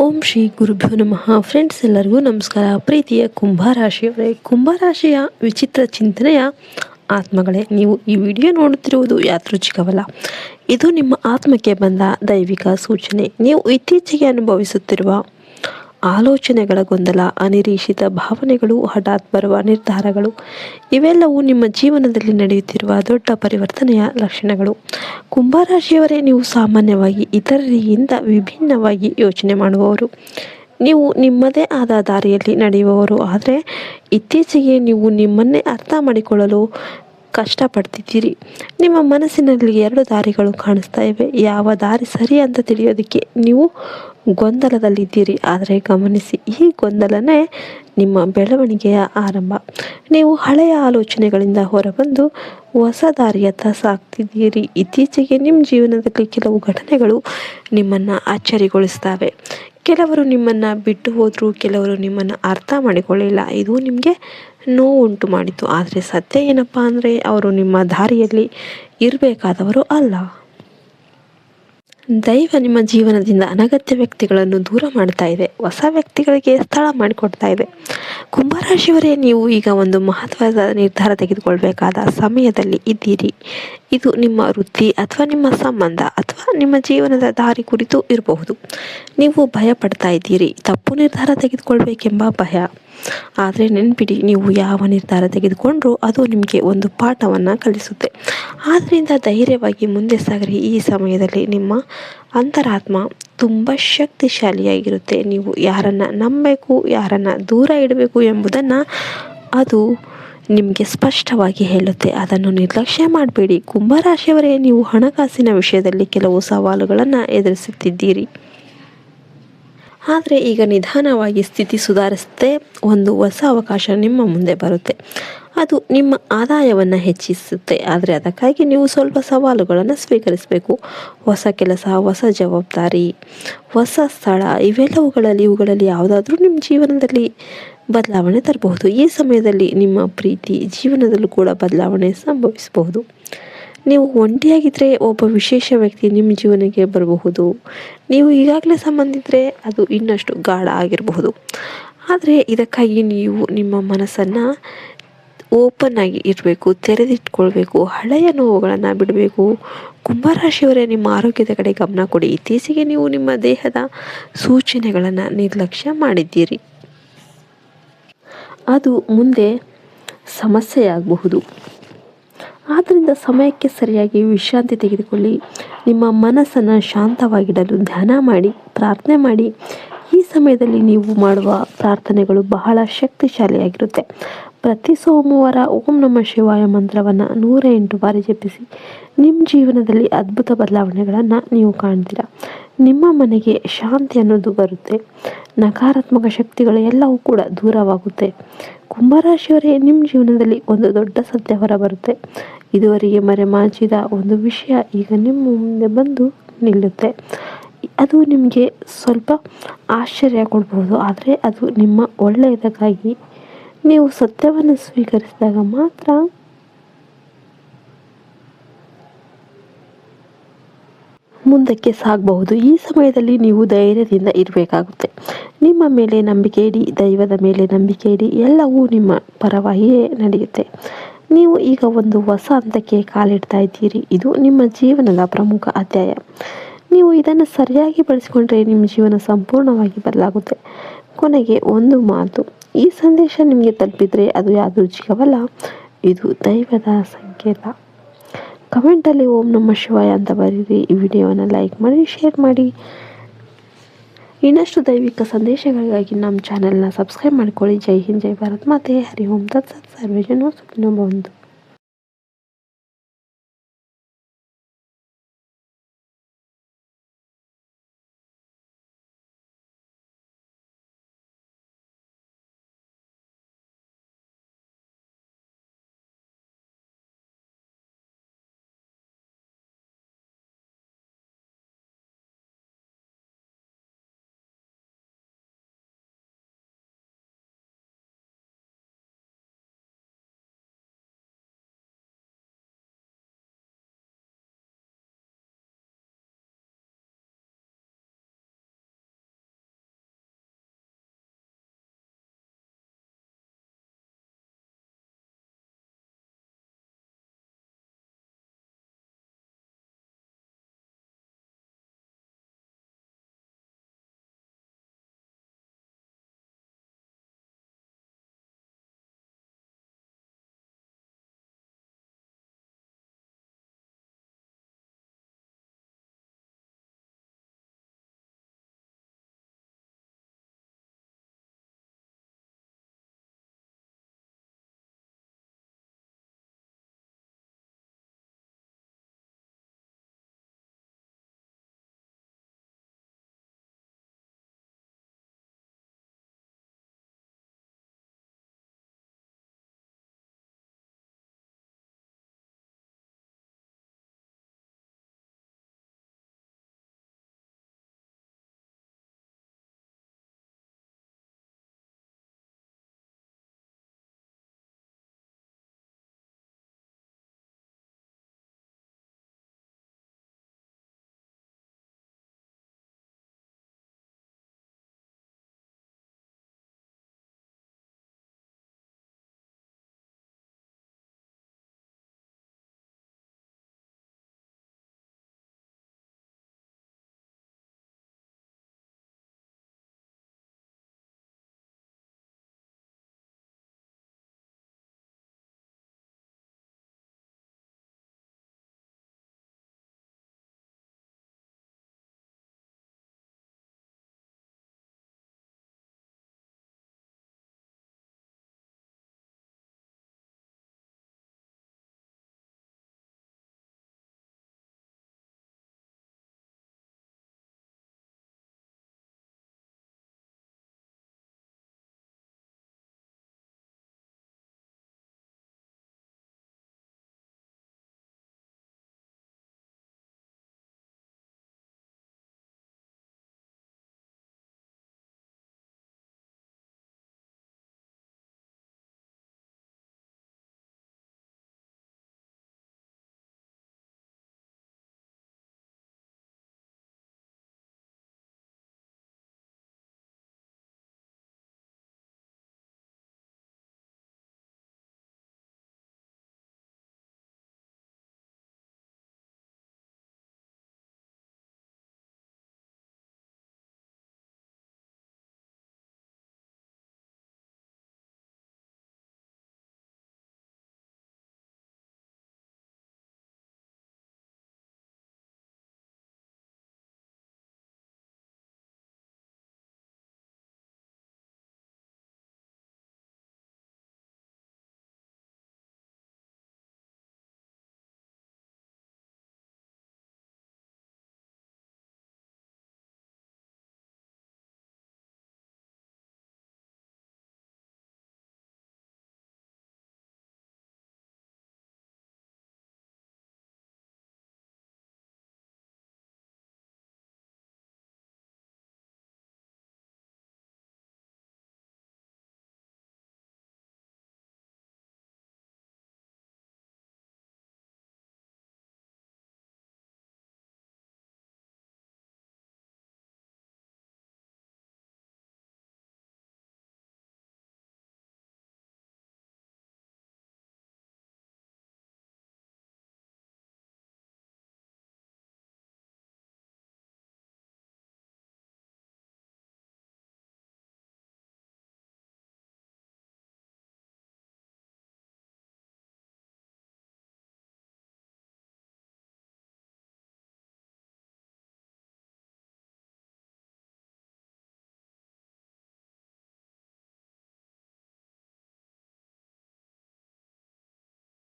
ಓಂ ಶ್ರೀ ಗುರುಭ್ಯೋ ನಮಃ. ಫ್ರೆಂಡ್ಸ್, ಎಲ್ಲರಿಗೂ ನಮಸ್ಕಾರ. ಪ್ರೀತಿಯ ಕುಂಭರಾಶಿಯವರೇ, ಕುಂಭರಾಶಿಯ ವಿಚಿತ್ರ ಚಿಂತನೆಯ ಆತ್ಮಗಳೇ, ನೀವು ಈ ವಿಡಿಯೋ ನೋಡುತ್ತಿರುವುದು ಯಾದೃಚ್ಛಿಕವಲ್ಲ. ಇದು ನಿಮ್ಮ ಆತ್ಮಕ್ಕೆ ಬಂದ ದೈವಿಕ ಸೂಚನೆ. ನೀವು ಇತ್ತೀಚೆಗೆ ಅನುಭವಿಸುತ್ತಿರುವ ಆಲೋಚನೆಗಳ ಗೊಂದಲ, ಅನಿರೀಕ್ಷಿತ ಭಾವನೆಗಳು, ಹಠಾತ್ ಬರುವ ನಿರ್ಧಾರಗಳು ಇವೆಲ್ಲವೂ ನಿಮ್ಮ ಜೀವನದಲ್ಲಿ ನಡೆಯುತ್ತಿರುವ ದೊಡ್ಡ ಪರಿವರ್ತನೆಯ ಲಕ್ಷಣಗಳು. ಕುಂಭರಾಶಿಯವರೇ, ನೀವು ಸಾಮಾನ್ಯವಾಗಿ ಇತರರಿಗಿಂತ ವಿಭಿನ್ನವಾಗಿ ಯೋಚನೆ ಮಾಡುವವರು. ನೀವು ನಿಮ್ಮದೇ ಆದ ದಾರಿಯಲ್ಲಿ ನಡೆಯುವವರು. ಆದರೆ ಇತ್ತೀಚೆಗೆ ನೀವು ನಿಮ್ಮನ್ನೇ ಅರ್ಥ ಮಾಡಿಕೊಳ್ಳಲು ಕಷ್ಟಪಡ್ತಿದ್ದೀರಿ. ನಿಮ್ಮ ಮನಸ್ಸಿನಲ್ಲಿ ಎರಡು ದಾರಿಗಳು ಕಾಣಿಸ್ತಾ ಇವೆ. ಯಾವ ದಾರಿ ಸರಿ ಅಂತ ತಿಳಿಯೋದಕ್ಕೆ ನೀವು ಗೊಂದಲದಲ್ಲಿದ್ದೀರಿ. ಆದರೆ ಗಮನಿಸಿ, ಈ ಗೊಂದಲನೇ ನಿಮ್ಮ ಬೆಳವಣಿಗೆಯ ಆರಂಭ. ನೀವು ಹಳೆಯ ಆಲೋಚನೆಗಳಿಂದ ಹೊರಬಂದು ಹೊಸ ದಾರಿಯತ್ತ ಸಾಗ್ತಿದ್ದೀರಿ. ಇತ್ತೀಚೆಗೆ ನಿಮ್ಮ ಜೀವನದಲ್ಲಿ ಕೆಲವು ಘಟನೆಗಳು ನಿಮ್ಮನ್ನು ಅಚ್ಚರಿಗೊಳಿಸ್ತವೆ. ಕೆಲವರು ನಿಮ್ಮನ್ನು ಬಿಟ್ಟು ಹೋದರು, ಕೆಲವರು ನಿಮ್ಮನ್ನು ಅರ್ಥ ಮಾಡಿಕೊಳ್ಳಿಲ್ಲ. ಇದು ನಿಮಗೆ ನೋವುಂಟು ಮಾಡಿತು. ಆದರೆ ಸತ್ಯ ಏನಪ್ಪ ಅಂದರೆ, ಅವರು ನಿಮ್ಮ ದಾರಿಯಲ್ಲಿ ಇರಬೇಕಾದವರು ಅಲ್ಲ. ದೈವ ನಿಮ್ಮ ಜೀವನದಿಂದ ಅನಗತ್ಯ ವ್ಯಕ್ತಿಗಳನ್ನು ದೂರ ಮಾಡ್ತಾ ಇದೆ, ಹೊಸ ವ್ಯಕ್ತಿಗಳಿಗೆ ಸ್ಥಳ ಮಾಡಿಕೊಡ್ತಾ ಇದೆ. ಕುಂಭರಾಶಿಯವರೇ, ನೀವು ಈಗ ಒಂದು ಮಹತ್ವದ ನಿರ್ಧಾರ ತೆಗೆದುಕೊಳ್ಬೇಕಾದ ಸಮಯದಲ್ಲಿ ಇದ್ದೀರಿ. ಇದು ನಿಮ್ಮ ವೃತ್ತಿ ಅಥವಾ ನಿಮ್ಮ ಸಂಬಂಧ ಅಥವಾ ನಿಮ್ಮ ಜೀವನದ ದಾರಿ ಕುರಿತು ಇರಬಹುದು. ನೀವು ಭಯ ಪಡ್ತಾ ಇದ್ದೀರಿ, ತಪ್ಪು ನಿರ್ಧಾರ ತೆಗೆದುಕೊಳ್ಬೇಕೆಂಬ ಭಯ. ಆದರೆ ನೆನ್ಪಿಡಿ, ನೀವು ಯಾವ ನಿರ್ಧಾರ ತೆಗೆದುಕೊಂಡ್ರೂ ಅದು ನಿಮಗೆ ಒಂದು ಪಾಠವನ್ನು ಕಲಿಸುತ್ತೆ. ಆದ್ದರಿಂದ ಧೈರ್ಯವಾಗಿ ಮುಂದೆ ಸಾಗಿರಿ. ಈ ಸಮಯದಲ್ಲಿ ನಿಮ್ಮ ಅಂತರಾತ್ಮ ತುಂಬ ಶಕ್ತಿಶಾಲಿಯಾಗಿರುತ್ತೆ. ನೀವು ಯಾರನ್ನು ನಂಬಬೇಕು, ಯಾರನ್ನು ದೂರ ಇಡಬೇಕು ಎಂಬುದನ್ನು ಅದು ನಿಮಗೆ ಸ್ಪಷ್ಟವಾಗಿ ಹೇಳುತ್ತೆ. ಅದನ್ನು ನಿರ್ಲಕ್ಷ್ಯ ಮಾಡಬೇಡಿ. ಕುಂಭರಾಶಿಯವರೇ, ನೀವು ಹಣಕಾಸಿನ ವಿಷಯದಲ್ಲಿ ಕೆಲವು ಸವಾಲುಗಳನ್ನು ಎದುರಿಸುತ್ತಿದ್ದೀರಿ. ಆದರೆ ಈಗ ನಿಧಾನವಾಗಿ ಸ್ಥಿತಿ ಸುಧಾರಿಸುತ್ತೆ. ಒಂದು ಹೊಸ ಅವಕಾಶ ನಿಮ್ಮ ಮುಂದೆ ಬರುತ್ತೆ. ಅದು ನಿಮ್ಮ ಆದಾಯವನ್ನು ಹೆಚ್ಚಿಸುತ್ತೆ. ಆದರೆ ಅದಕ್ಕಾಗಿ ನೀವು ಸ್ವಲ್ಪ ಸವಾಲುಗಳನ್ನು ಸ್ವೀಕರಿಸಬೇಕು. ಹೊಸ ಕೆಲಸ, ಹೊಸ ಜವಾಬ್ದಾರಿ, ಹೊಸ ಸ್ಥಳ ಇವುಗಳಲ್ಲಿ ಯಾವುದಾದ್ರೂ ನಿಮ್ಮ ಜೀವನದಲ್ಲಿ ಬದಲಾವಣೆ ತರಬಹುದು. ಈ ಸಮಯದಲ್ಲಿ ನಿಮ್ಮ ಪ್ರೀತಿ ಜೀವನದಲ್ಲೂ ಕೂಡ ಬದಲಾವಣೆ ಸಂಭವಿಸಬಹುದು. ನೀವು ಒಂಟಿಯಾಗಿದ್ದರೆ ಒಬ್ಬ ವಿಶೇಷ ವ್ಯಕ್ತಿ ನಿಮ್ಮ ಜೀವನಕ್ಕೆ ಬರಬಹುದು. ನೀವು ಈಗಾಗಲೇ ಸಂಬಂಧಿಸಿದರೆ ಅದು ಇನ್ನಷ್ಟು ಗಾಢ ಆಗಿರಬಹುದು. ಆದರೆ ಇದಕ್ಕಾಗಿ ನೀವು ನಿಮ್ಮ ಮನಸ್ಸನ್ನು ಓಪನ್ ಆಗಿ ಇರಬೇಕು, ತೆರೆದಿಟ್ಕೊಳ್ಬೇಕು, ಹಳೆಯ ನೋವುಗಳನ್ನು ಬಿಡಬೇಕು. ಕುಂಭರಾಶಿಯವರೇ, ನಿಮ್ಮ ಆರೋಗ್ಯದ ಕಡೆ ಗಮನ ಕೊಡಿ. ಇತ್ತೀಚೆಗೆ ನೀವು ನಿಮ್ಮ ದೇಹದ ಸೂಚನೆಗಳನ್ನು ನಿರ್ಲಕ್ಷ್ಯ ಮಾಡಿದ್ದೀರಿ. ಅದು ಮುಂದೆ ಸಮಸ್ಯೆಯಾಗಬಹುದು. ಆದ್ದರಿಂದ ಸಮಯಕ್ಕೆ ಸರಿಯಾಗಿ ವಿಶ್ರಾಂತಿ ತೆಗೆದುಕೊಳ್ಳಿ. ನಿಮ್ಮ ಮನಸ್ಸನ್ನು ಶಾಂತವಾಗಿಡಲು ಧ್ಯಾನ ಮಾಡಿ, ಪ್ರಾರ್ಥನೆ ಮಾಡಿ. ಈ ಸಮಯದಲ್ಲಿ ನೀವು ಮಾಡುವ ಪ್ರಾರ್ಥನೆಗಳು ಬಹಳ ಶಕ್ತಿಶಾಲಿಯಾಗಿರುತ್ತೆ. ಪ್ರತಿ ಸೋಮವಾರ ಓಂ ನಮಃ ಶಿವಾಯ ಮಂತ್ರವನ್ನು 108 ಬಾರಿ ಜಪಿಸಿ. ನಿಮ್ಮ ಜೀವನದಲ್ಲಿ ಅದ್ಭುತ ಬದಲಾವಣೆಗಳನ್ನು ನೀವು ಕಾಣ್ತೀರಾ. ನಿಮ್ಮ ಮನೆಗೆ ಶಾಂತಿ ಅನ್ನೋದು ಬರುತ್ತೆ. ನಕಾರಾತ್ಮಕ ಶಕ್ತಿಗಳು ಎಲ್ಲವೂ ಕೂಡ ದೂರವಾಗುತ್ತೆ. ಕುಂಭರಾಶಿಯವರೇ, ನಿಮ್ಮ ಜೀವನದಲ್ಲಿ ಒಂದು ದೊಡ್ಡ ಸತ್ಯ ಹೊರಬರುತ್ತೆ. ಇದುವರೆಗೆ ಮರೆಮಾಚಿದ ಒಂದು ವಿಷಯ ಈಗ ನಿಮ್ಮ ಮುಂದೆ ಬಂದು ನಿಲ್ಲುತ್ತೆ. ಅದು ನಿಮಗೆ ಸ್ವಲ್ಪ ಆಶ್ಚರ್ಯ ಕೊಡಬಹುದು, ಆದರೆ ಅದು ನಿಮ್ಮ ಒಳ್ಳೆಯದಕ್ಕಾಗಿ. ನೀವು ಸತ್ಯವನ್ನು ಸ್ವೀಕರಿಸಿದಾಗ ಮಾತ್ರ ಮುಂದಕ್ಕೆ ಸಾಗಬಹುದು. ಈ ಸಮಯದಲ್ಲಿ ನೀವು ಧೈರ್ಯದಿಂದ ಇರಬೇಕಾಗುತ್ತೆ. ನಿಮ್ಮ ಮೇಲೆ ನಂಬಿಕೆ ಇಡಿ, ದೈವದ ಮೇಲೆ ನಂಬಿಕೆ ಇಡಿ. ಎಲ್ಲವೂ ನಿಮ್ಮ ಪರವಾಗಿಯೇ ನಡೆಯುತ್ತೆ. ನೀವು ಈಗ ಒಂದು ಹೊಸ ಹಂತಕ್ಕೆ ಕಾಲಿಡ್ತಾ ಇದ್ದೀರಿ. ಇದು ನಿಮ್ಮ ಜೀವನದ ಪ್ರಮುಖ ಅಧ್ಯಾಯ. ನೀವು ಇದನ್ನು ಸರಿಯಾಗಿ ಬಳಸಿಕೊಂಡ್ರೆ ನಿಮ್ಮ ಜೀವನ ಸಂಪೂರ್ಣವಾಗಿ ಬದಲಾಗುತ್ತೆ. ಕೊನೆಗೆ ಒಂದು ಮಾತು, ಈ ಸಂದೇಶ ನಿಮಗೆ ತಲುಪಿದರೆ ಅದು ಯಾದೃಚ್ಛಿಕವಲ್ಲ, ಇದು ದೈವದ ಸಂಕೇತ. ಕಮೆಂಟಲ್ಲಿ ಓಂ ನಮಃ ಶಿವಾಯ ಅಂತ ಬರೀರಿ. ಈ ವಿಡಿಯೋವನ್ನು ಲೈಕ್ ಮಾಡಿ, ಶೇರ್ ಮಾಡಿ. ಇನ್ನಷ್ಟು ದೈವಿಕ ಸಂದೇಶಗಳಿಗಾಗಿ ನಮ್ಮ ಚಾನೆಲ್ನ ಸಬ್ಸ್ಕ್ರೈಬ್ ಮಾಡ್ಕೊಳ್ಳಿ. ಜೈ ಹಿಂದ್, ಜೈ ಭಾರತ್ ಮಾತೆ. ಹರಿ ಓಂ ತತ್ಸತ್. ಸರ್ವೇ ಜನ ಸುಖಿನೋ ಭವಂತು.